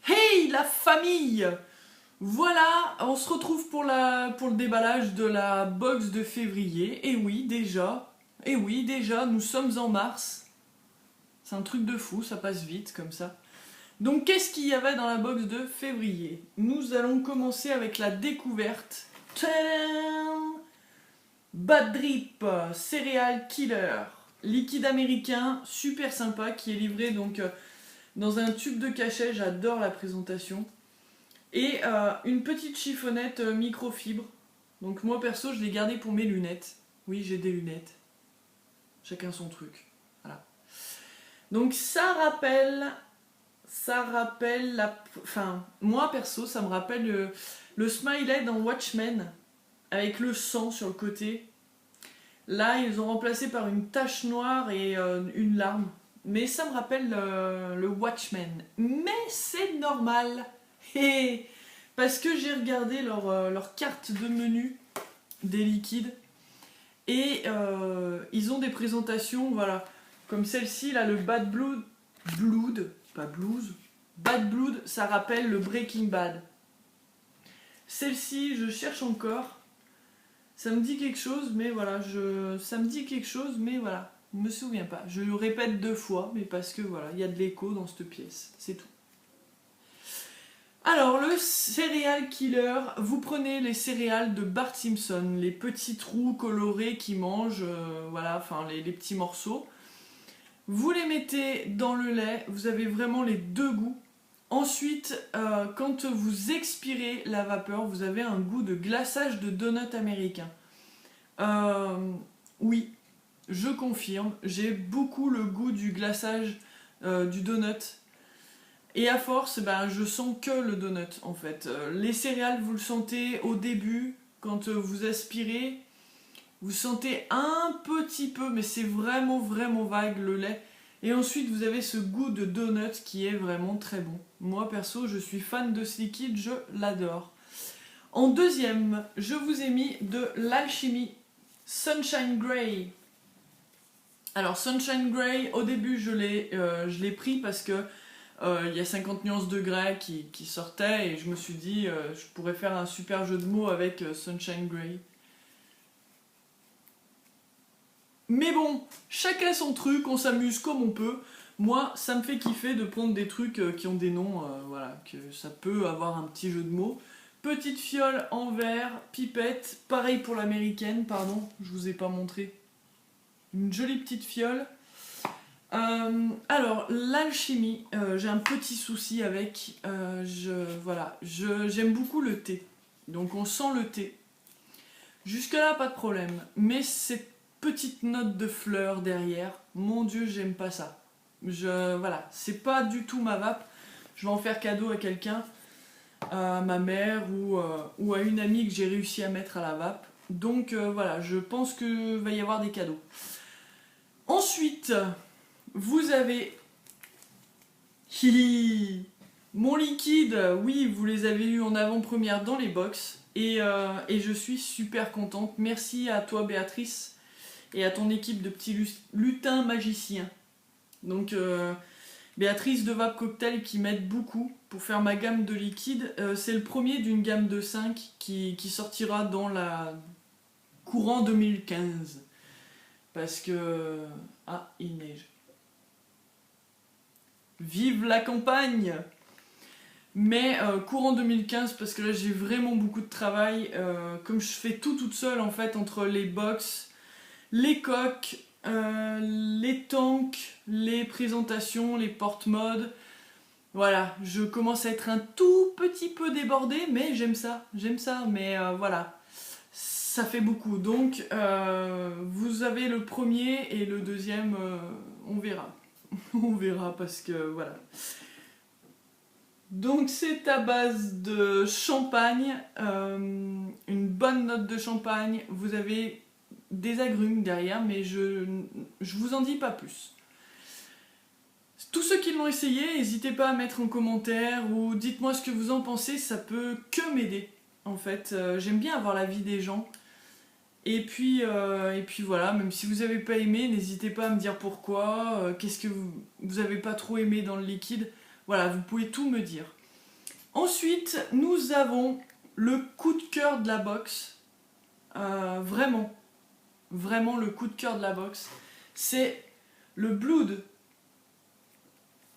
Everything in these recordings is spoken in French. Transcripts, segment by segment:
Hey la famille! Voilà, on se retrouve pour le déballage de la box de février. Et oui, déjà, nous sommes en mars. C'est un truc de fou, ça passe vite comme ça. Donc qu'est-ce qu'il y avait dans la box de février? Nous allons commencer avec la découverte. Tadam! Bad Drip, Cereal Killer, liquide américain, super sympa, qui est livré donc dans un tube de cachet, j'adore la présentation. Et une petite chiffonnette microfibre. Donc moi perso, je l'ai gardé pour mes lunettes. Oui, j'ai des lunettes. Chacun son truc. Voilà. Donc ça rappelle la... Enfin, moi perso, ça me rappelle le smiley dans Watchmen, avec le sang sur le côté. Là, ils ont remplacé par une tache noire et une larme. Mais ça me rappelle le Watchmen. Mais c'est normal. Et parce que j'ai regardé leur carte de menu des liquides. Et ils ont des présentations, voilà. Comme celle-ci, là, le Bad Blood. Pas Blues. Bad Blood, ça rappelle le Breaking Bad. Celle-ci, je cherche encore. Ça me dit quelque chose, mais voilà. Ça me dit quelque chose, mais voilà. Je me souviens pas. Je le répète 2 fois, mais parce que voilà, il y a de l'écho dans cette pièce. C'est tout. Alors, le Cereal Killer, vous prenez les céréales de Bart Simpson, les petits trous colorés qui mangent, voilà, enfin les petits morceaux. Vous les mettez dans le lait, vous avez vraiment les 2 goûts. Ensuite, quand vous expirez la vapeur, vous avez un goût de glaçage de donut américain. Oui, je confirme, j'ai beaucoup le goût du glaçage du donut. Et à force, ben, je sens que le donut en fait. Les céréales, vous le sentez au début, quand vous aspirez, vous sentez un petit peu, mais c'est vraiment vague le lait. Et ensuite, vous avez ce goût de donut qui est vraiment très bon. Moi perso, je suis fan de ce liquide, je l'adore. En deuxième, je vous ai mis de l'Alchimie Sunshine Grey. Alors Sunshine Grey, au début je l'ai pris parce que il y a 50 nuances de grey qui sortaient et je me suis dit je pourrais faire un super jeu de mots avec Sunshine Grey. Mais bon, chacun son truc, on s'amuse comme on peut. Moi, ça me fait kiffer de prendre des trucs qui ont des noms, voilà, que ça peut avoir un petit jeu de mots. Petite fiole en verre, pipette, pareil pour l'américaine, pardon, je vous ai pas montré. Une jolie petite fiole. Alors, l'alchimie, j'ai un petit souci avec. J'aime beaucoup le thé. Donc on sent le thé. Jusque-là, pas de problème. Mais cette petite note de fleurs derrière, mon Dieu, j'aime pas ça. Voilà, c'est pas du tout ma vape. Je vais en faire cadeau à quelqu'un, à ma mère ou à une amie que j'ai réussi à mettre à la vape. Donc voilà, je pense qu'il va y avoir des cadeaux. Ensuite, vous avez mon liquide, oui, vous les avez eu en avant-première dans les box et je suis super contente. Merci à toi Béatrice et à ton équipe de petits lutins magiciens. Donc Béatrice de Vape Cocktail qui m'aide beaucoup pour faire ma gamme de liquide. C'est le premier d'une gamme de 5 qui sortira dans la courant 2015. Parce que... Ah, il neige. Vive la campagne! Mais courant 2015, parce que là j'ai vraiment beaucoup de travail. Comme je fais tout toute seule en fait, entre les box, les coques, les tanks, les présentations, les porte-modes. Voilà, je commence à être un tout petit peu débordée, mais j'aime ça, mais voilà. Ça fait beaucoup, donc vous avez le premier et le deuxième, on verra. On verra parce que voilà. Donc c'est à base de champagne, une bonne note de champagne, vous avez des agrumes derrière, mais je vous en dis pas plus. Tous ceux qui l'ont essayé, n'hésitez pas à mettre en commentaire ou dites-moi ce que vous en pensez, ça peut que m'aider en fait. J'aime bien avoir l'avis des gens. Et puis voilà, même si vous n'avez pas aimé, n'hésitez pas à me dire pourquoi, qu'est-ce que vous avez pas trop aimé dans le liquide. Voilà, vous pouvez tout me dire. Ensuite, nous avons le coup de cœur de la box. Vraiment, vraiment le coup de cœur de la box. C'est le Blood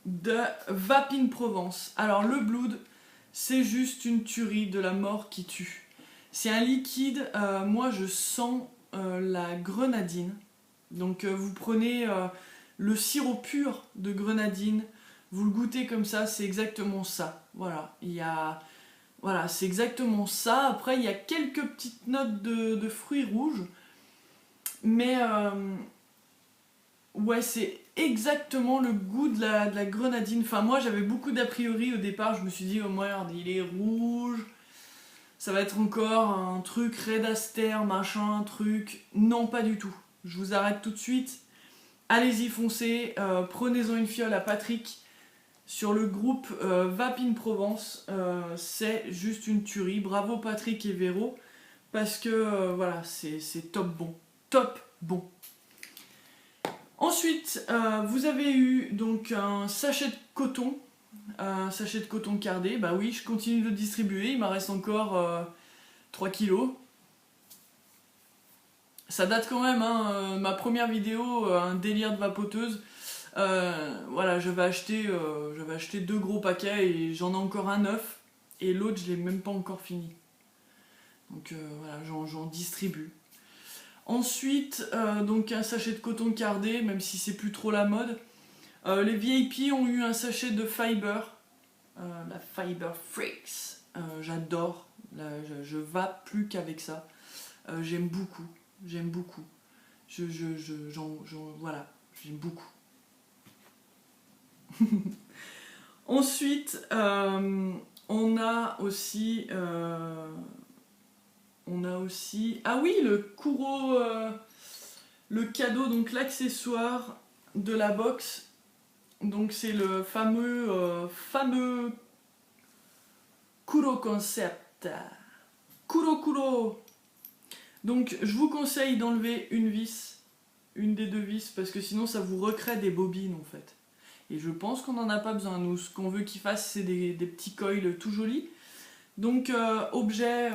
de Vapin Provence. Alors le Blood, c'est juste une tuerie de la mort qui tue. C'est un liquide, moi je sens la grenadine. Donc vous prenez le sirop pur de grenadine, vous le goûtez comme ça, c'est exactement ça. Voilà, voilà, c'est exactement ça. Après, il y a quelques petites notes de fruits rouges. Mais ouais, c'est exactement le goût de la grenadine. Enfin, moi, j'avais beaucoup d'a priori au départ. Je me suis dit, oh merde, il est rouge. Ça va être encore un truc Red Aster, machin, truc. Non, pas du tout. Je vous arrête tout de suite. Allez-y, foncez. Prenez-en une fiole à Patrick. Sur le groupe Vapin Provence, c'est juste une tuerie. Bravo Patrick et Véro. Parce que voilà, c'est top bon. Top bon. Ensuite, vous avez eu donc un sachet de coton. Un sachet de coton cardé. Bah oui, je continue de le distribuer. Il m'en reste encore 3 kilos. Ça date quand même, hein, ma première vidéo, un délire de vapoteuse. Voilà, j'avais acheté 2 gros paquets et j'en ai encore un neuf. Et l'autre, je l'ai même pas encore fini. Donc voilà, j'en distribue. Ensuite, donc un sachet de coton cardé, même si c'est plus trop la mode. Les VIP ont eu un sachet de Fiber, la Fiber Freaks. J'adore, je vape plus qu'avec ça. J'aime beaucoup, j'aime beaucoup. Voilà, j'aime beaucoup. Ensuite, on a aussi, ah oui, le Kuro, le cadeau, donc l'accessoire de la box. Donc c'est le fameux Kuro Concept. Kuro. Donc je vous conseille d'enlever une vis, une des 2 vis, parce que sinon ça vous recrée des bobines en fait. Et je pense qu'on n'en a pas besoin. Nous, ce qu'on veut qu'il fasse, c'est des petits coils tout jolis. Donc objet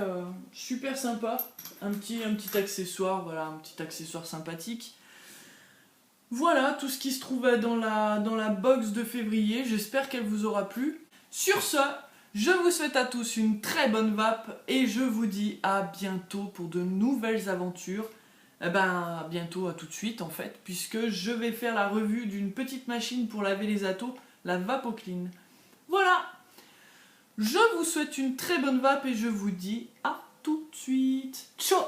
super sympa, un petit accessoire, voilà, un petit accessoire sympathique. Voilà tout ce qui se trouvait dans la box de février. J'espère qu'elle vous aura plu. Sur ce, je vous souhaite à tous une très bonne vape et je vous dis à bientôt pour de nouvelles aventures. Eh ben, à bientôt, à tout de suite en fait, puisque je vais faire la revue d'une petite machine pour laver les atos, la VapoClean. Voilà, je vous souhaite une très bonne vape et je vous dis à tout de suite. Ciao.